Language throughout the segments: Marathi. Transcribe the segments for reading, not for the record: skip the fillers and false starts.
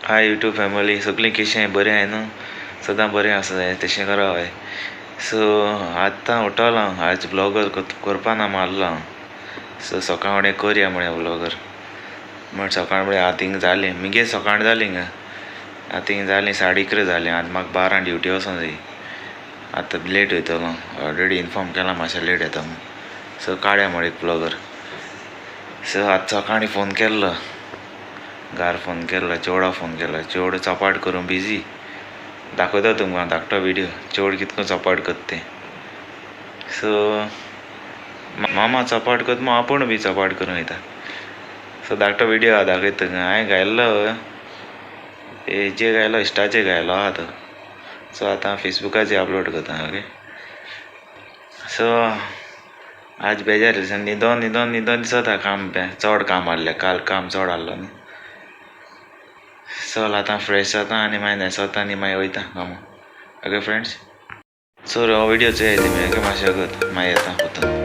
हाय यूट्यूब फॅमिली सगळीं कशें बरें आहाय न्हू सदां बरें आसा जाय तशें कराव हांवें सो आतां उठोलो हांव आज ब्लॉगर करपा ना मारलो हांव सो सकाळ फुडें करया म्हळ्यार ब्लॉगर म्हण सकाळ फुडें आतां हिंग जालें मिगे सकाळ जाली हिंगा आतां हिंग जालीं 11:30 जालीं आतां म्हाका 12 ड्युटी वचों जाय आतां लेट वयतलो ऑलरेडी इन्फॉर्म केलां मातशें लेट येता म्हूण सो काडया म्हळ्यार एक ब्लॉगर सो आतां सकाळीं फोन केल्लो घार फोन केला चेवडा फोन केला चेवड चपाट करूं बिजी दाखयता तुमकां धाकटो व्हिडियो चेवड कितको चपाट करता तें सो मामा चपाट करता मग आपूण बी चपाट करूं वयता सो धाकटो व्हिडियो आहा दाखयता हांवें घायल्लो हेजेर घायलो इंस्टाचेर घायलो आहा तो सो आतां फेसबुकाचेर अपलोड करता ओके सो आज बेजार दिसा न्हिदोन दिसता काम चड काम आहलें काल काम चड आहलो न्ही चल आतां फ्रेश जाता आनी मागीर न्हेसोता आनी मागीर वयता कामाक ओके फ्रेंड्स सो हो व्हिडियो चोया तुमी ओके मातशें वगत मागीर येता पोता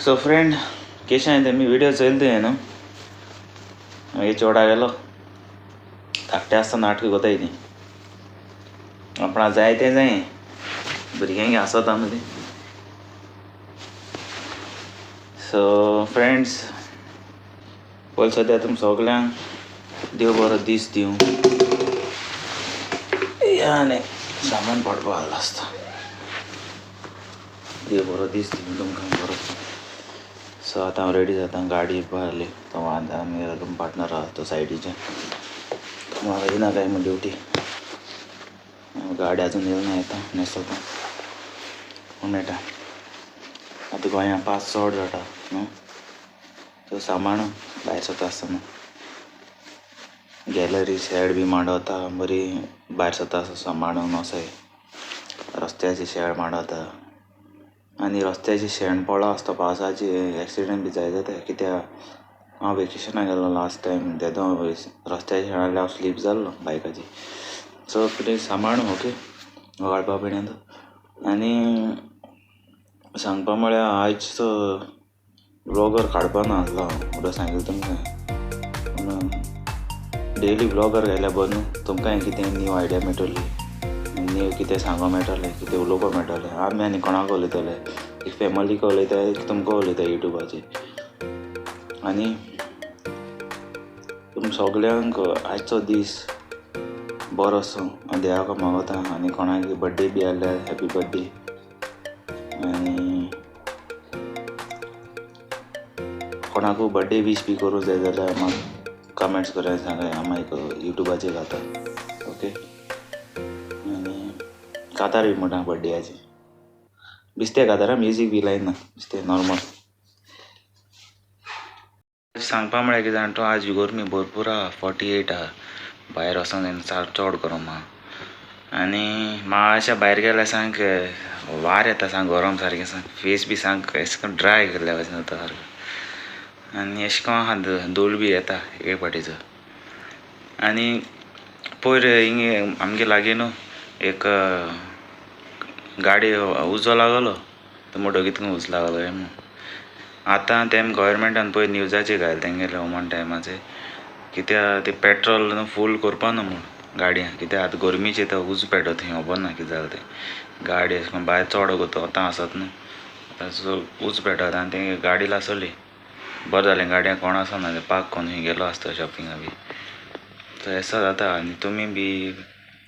सो फ्रेंड केशें आहाय तेमी व्हिडियो चलता न्हू मागीर चेवडा गेलो धाकटें आसतना नाटकां कोताय ती आपणा जाय तें जाय भुरग्यांक आसोता न्हू ती सो फ्रेंड्स पयलीं सद्या तुम सगल्यांक देव बरो दीस दिवं आनी सामान पडपा आसलो आसता देव बरो दीस दिवं तुमकां बरो सो आतां हांव रेडी जाता गाडी पावली तो आमी रूम पार्टनर आहा तो सायडीचे तो म्हाका येना काय म्हण ड्युटी गाडी आजून येवना येता न्हेसोता मेळटा आतां गोंयां पावस चड जाता न्हू सो सामान भायर सरता आसतना गॅलरी शेड बी मांडवता बरी भायर सरता सांबाळून वसाय रस्त्याची शेड मांडवता आनी रस्त्याची शेण पडलो आसता पावसाची एक्सिडेंट बी जाय जाता कित्याक हांव वेकेशनाक गेल्लो लास्ट टायम तेदो रस्त्याच्या शेणांतल्यान हांव स्लीप जाल्लो बायकाची सो कितें सांबाळून ओके काडपा पिण्यात आनी सांगपा म्हळ्यार आयजचो ब्लॉगर काडपा ना आसलो हांव उदक सांगिल्लें तुमकां पूण डेली ब्लॉगर घायल्यार बरें न्हू तुमकांय कितें न्यू आयडिया मेळटली न्यू कितें सांगो मेळटलें कितें उलोवपा मेळटलें आमी आनी कोणाक उलयतले एक फॅमिलीक उलयता एक तुमकां उलयता युट्यूबाचेर आनी तुम सगल्यांक आयचो दीस बरो आसूं हांव देवाक मागता आनी कोणाक बड्डे बी आसल्यार हॅपी बड्डे आनी कोणाकूय बड्डे वीश बी करूं जाय जाल्यार म्हाका कमेंट्स कराय सांगाय हांव मागीर युट्यूबाचेर घालता ओके आनी कातार बी म्हणटा बड्डेयाची बिस्ते कातार म्युजीक बी लायना बिस्ते नॉर्मल सांगपा म्हळ्यार कितें जाणा तूं आज गरमी भरपूर आहा 48 आहा भायर वचोन चड गरम आहा आनी मातशा भायर गेल्यार सांग वार येता सांग गरम सारकें सांग फेस बी सांग अशें करून ड्राय केल्ल्या भशेन जाता सारको आनी अशें करून आहा धूळ बी येता एक फाटीचो आनी पयर हिंगे आमगे लागीं न्हू एक गाडी उजो लागलो तो मोटो कितको उज लागलो काय म्हणून आतां तेम गोवोरमेंटान पयर न्यूजाचेर घायल तेंगेले हुमण टायमाचे कित्याक ते पेट्रोल न्हू फूल करपा न्हू म्हूण गाडयांक कित्याक आतां गरमीचे तो उज पेटो थंय खबर ना कितें जालें तें गाडी अशें करून भायर चड वता आसत न्हू आतां सो उज पेटत आनी तेंगे गाडी लासली बरें जालें गाडयांक कोण आसना ते पार्क करून खंय गेलो आसता शॉपिंगा बी सो ऐसा जाता आनी तुमी बी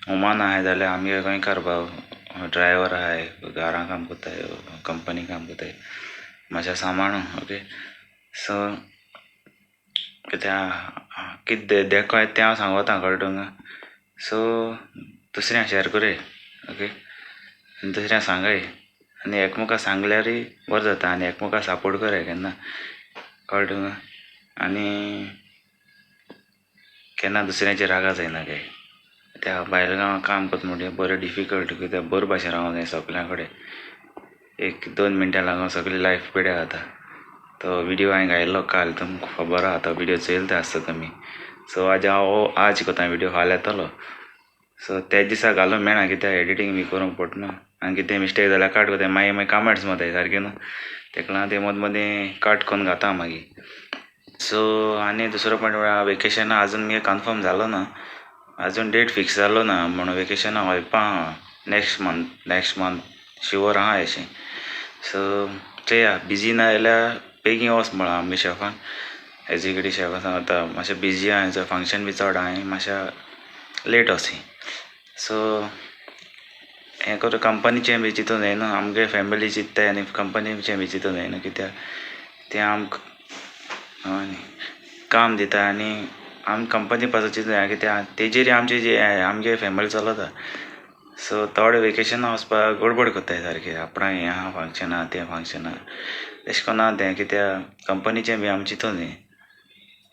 हुमण आहाय जाल्यार आमगे गोंयकार भाव ड्रायव्हर आहाय घरां काम कोत्ताय कंपनी काम कोत्ताय मातशें सांबाळू ओके सो कितें देखो येता तें हांव सांगोता कळ्ळें तुमकां सो दुसऱ्यांक शेअर कोराय ओके आनी दुसऱ्यांक सांगाय आनी एकमेका सांगल्यारूय बरें जाता आनी एकमेका सपोर्ट कराय केन्ना कळ्ळें तुमकां आनी केन्ना दुसऱ्यांचेर रागा जायना काय त्या भायर गांवांत काम करता म्हणजे बरें डिफिकल्ट कित्याक बरे भाशेन रावोंक जाय सगल्या कडेन एक 2 मिनटां लागून सगळी लायफ पिड्यार जाता तो व्हिडिओ हांवें घायल्लो काल तुमकां खबर आहा तो व्हिडिओ चोयलते आसता तुमी सो हांव आज कोता व्हिडिओ फाल्यां येतलो सो त्याच दिसा घालूंक मेळना कित्याक एडिटींग बी करूंक पडटा न्हू आनी कितें मिस्टेक जाल्यार काट कोताय मागीर कमेंट्स मताय सारकें न्हू तेका लागून ते मदें मदें कट करून घाता मागीर सो आनी दुसरो पॉयंट म्हळ्यार वेकेशन आजून मगे कन्फर्म जालो ना आजून डेट फिक्स जालो ना म्हणून वेकेशना वयपा आहा नेक्स्ट मंथ शुअर आहा अशें सो चोया बिजी ना जाल्यार बेगीन वच म्हळां आमगे शेफान एज्युकेटीव शेफा सांगता मातशें बिजी आहा थंय फंक्शन बी चड आहा मातशें लेट वसी सो हें करून कंपनीचें बी चिंतूं जाय न्हू आमगे फॅमिली चिंत्ताय आनी कंपनीचें बी चिंतूं जाय न्हू कित्याक तें आमकां काम दिता आनी आमी कंपनी पासून चिंतूं जाय कित्याक तेजेर आमगे फॅमिली चलता सो थोडे वेकेशना वचपाक गडबड कोत्ताय सारकें आपणाक हें आहा फंक्शन आहा तें फंक्शन आहा तशें करून ना तें कित्याक कंपनीचें बी आमी चिंतूं जाय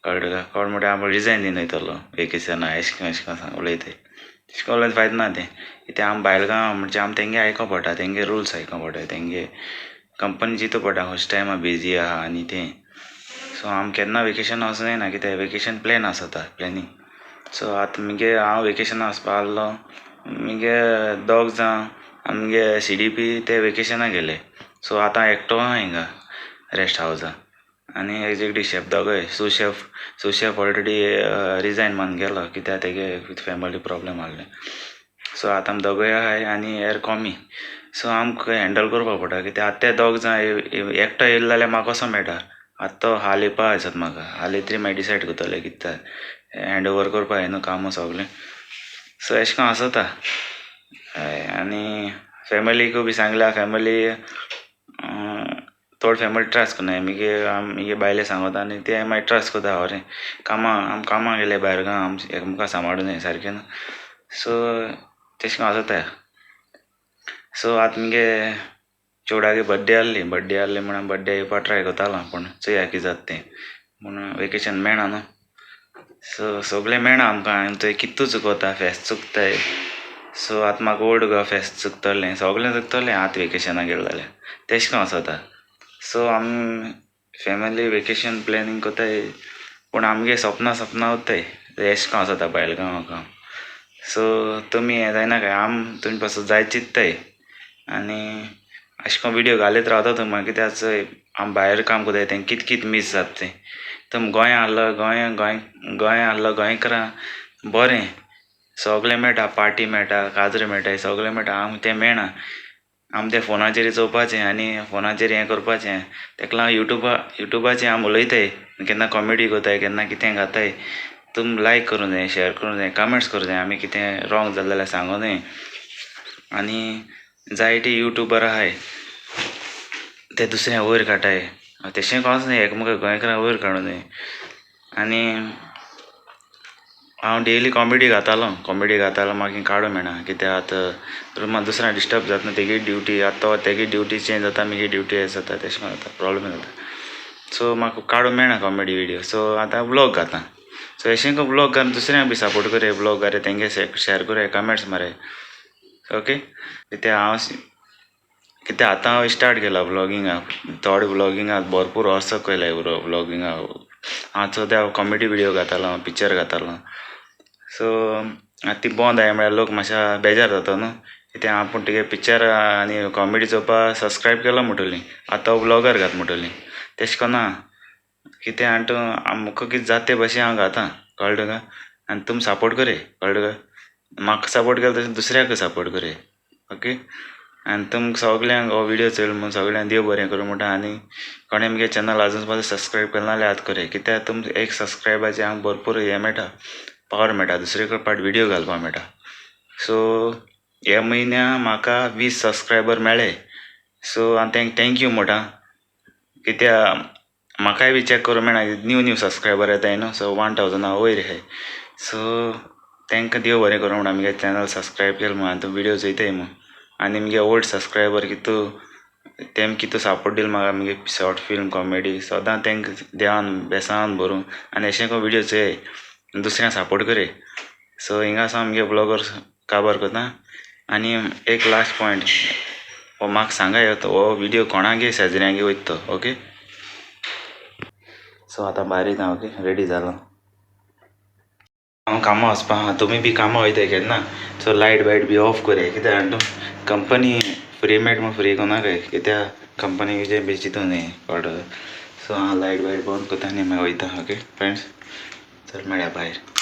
कळ्ळें तुका कोण म्हणटा आमी रिजायन दिवन वयतलो वेकेशना अशें करून उलयताय तशें करून उलयन फायदो ना तें कित्याक आमी भायर गांव म्हणजे आमी तेंगे आयको पडटा तेंगे रुल्स आयको पडटा तेंगे कंपनी चिंतूं पडटा खंयच्या टायमार बिजी आहा आनी तें सो आमी केन्ना वेकेशना वचूं जायना कित्याक वेकेशन प्लॅन आसता प्लॅनिंग सो आतां मगे हांव वेकेशना वचपा आहलो मगे दोग जावं आमगे CDP ते वेकेशना गेले सो आतां एकटो आहा हिंगा रेस्ट हावजां आनी एग्जिक्युटीव शेफ दोगोय सुशेफ ऑलरेडी रिजायन मान गेलो कित्याक तेगे विथ फॅमिली प्रॉब्लेम आहले सो आतां आमी दोगोय आहाय आनी हेर कमी सो आमकां हँडल करपा पडटा कित्याक आतां ते दोग जाण एकटो येयलो जाल्यार म्हाका कसो मेळटा आतां तो हाल येवपा आसत म्हाका हाल येतरी मागीर डिसायड करतले कितें हँड ओवर करपा जाय न्हू कामां सगलें सो अशें करून आसता हय आनी फॅमिलीकूय बी सांगल्यार फॅमिली थोडी फॅमिली ट्रस्ट करनाय मगे बायले सांगता आनी ते मागीर ट्रस्ट करता अरे कामां गेले भायर गांव आम एकमेका सांबाळूं जाय सारकें न्हू सो तशें करून आसता सो आतां मगे चेवडागे बड्डे आहली म्हणून बड्डे येवपा ट्राय करतालो पूण चोया कितें जाता तें पूण वेकेशन मेळना न्हू सो सगळें मेळना आमकां आनी थंय कितू चुकता फेस्त चुकताय सो आतां म्हाका ओल्ड गोवा फेस्त चुकतलें सगळें चुकतलें आतां वेकेशना गेलें जाल्यार तेशें करून आसता सो आमी फॅमिली वेकेशन प्लॅनिंग कोत्ताय पूण आमगे सपनां उरताय अशें करून आसता भायल गांवांक सो तुमी हें जायना काय तुमी पासून जाय चिंत्ताय आनी अशें करून व्हिडिओ घालीत रावता तुमकां कित्याक चोय आमी भायर काम कोत्ताय तें कितें मीस जाता तें तुमी गोंया आहलो गोंया आहलो गोंयकारां बरें सगळें मेळटा पार्टी मेळटा काजरां मेळटाय सगळें मेळटा आमकां तें मेळना आमी तें फोनाचेर चोवपाचें आनी फोनाचेर हें करपाचें तेका लागून युट्यूबाचेर आमी उलयताय केन्ना कॉमेडी कोत्ताय केन्ना कितें घाताय तुमी लायक करूं जाय शेअर करूं जाय कमेंट्स करूं जाय आमी कितें रॉंग जालें जाल्यार सांगूं जाय आनी जायते यूट्यूबर आहाय ते दुसऱ्या वयर काडटाय तशें कोच न्ही एकमेका गोंयकारां वयर काडूं जाय आनी हांव डेली कॉमेडी घातालो म्हाका काडूं मेळना कित्याक आतां रुमान दुसऱ्या डिस्टर्ब जाता तेगे ड्युटी आतां तेगे ड्युटी चेंज जाता म्हगे ड्युटी जाता तशें करून जाता प्रॉब्लम जाता सो म्हाका काडूं मेळना कॉमेडी व्हिडिओ सो आतां व्लॉग घाता सो अशें करून व्लॉग घालून दुसऱ्यांक बी सपोर्ट कराय व्लॉग घाय तेंगे शेअर कराय कमेंट्स माराय ओके कित्याक कित्याक आतां हांव स्टार्ट केला ब्लॉगिंगाक थोडे ब्लॉगिंगाक भरपूर वर्स केले ब्लॉगिंगाक हांव सद्या कॉमेडी विडियो घातलो पिक्चर घातलो सो आतां ती बंद आहाय म्हळ्यार लोक मातशा बेजार जाता न्हू कित्याक आपूण तुगे पिक्चर आनी कॉमेडी चोवपाक सबस्क्रायब केलो म्हणटली आतां ब्लॉगर घात म्हणटली तेशें कोन्ना कितें आनी तूं म्हाका कितें जाता ते भाशेन हांव घातां कळ्ळें तुका आनी तुमी सपोर्ट करे कळ्ळें तुका म्हाका सपोर्ट केलो तशें दुसऱ्याकय सपोर्ट करे ओके आनी तुमकां सगळ्यांक हो विडियो चोयल म्हूण सगळ्यांक देव बरें करूं म्हणटा आनी कोणें म्हगे चॅनल आजून सुद्दां सबस्क्रायब केलें नाल्यार आतां करे कित्याक तुमकां एक सबस्क्रायबाचें हांव भरपूर हें मेळटा पावर मेळटा दुसरे कडेन पाट विडियो घालपाक मेळटा सो ह्या म्हयन्या म्हाका 20 सबस्क्रायबर मेळ्ळे सो हांव तांकां थँक्यू म्हणटा कित्याक म्हाकाय बी चॅक करूं मेळना न्यू सबस्क्रायबर येताय न्हू सो 1000 वयर आहाय सो तांकां देव बरें करूं म्हणटा म्हगे चॅनल सबस्क्रायब केलें म्हूण आनी तूं विडियो चोयताय म्हूण आनी म्हगे ओल्ड सबस्क्रायबर कितू तेम कितू सपोर्ट दिला म्हाका म्हगे शॉर्ट फिल्म कॉमेडी सदां तांकां देवान बेसावन भरूं आनी अशें को विडियो चोय दुसऱ्यांक सपोर्ट करे सो हिंगा सावन म्हगे ब्लॉगर काबार कोता आनी एक लास्ट पॉयंट हो म्हाका सांगा येता हो विडियो कोणागे शेजऱ्यांगे वयता तो ओके सो आतां भायर येता ओके रेडी जालो हांव कामां वचपा आहा तुमी बी कामां वयताय केन्ना सो लायट बायट बी ऑफ करे कित्याक जाण तूं कंपनी फ्री मेळटा म्हूण फ्री कोनाकाय कित्याक कंपनी बी चिंतू न्ही ऑर्डर सो हांव लायट बायट बंद कोता आनी मागीर वयता ओके फ्रेंड्स चल मेळया भायर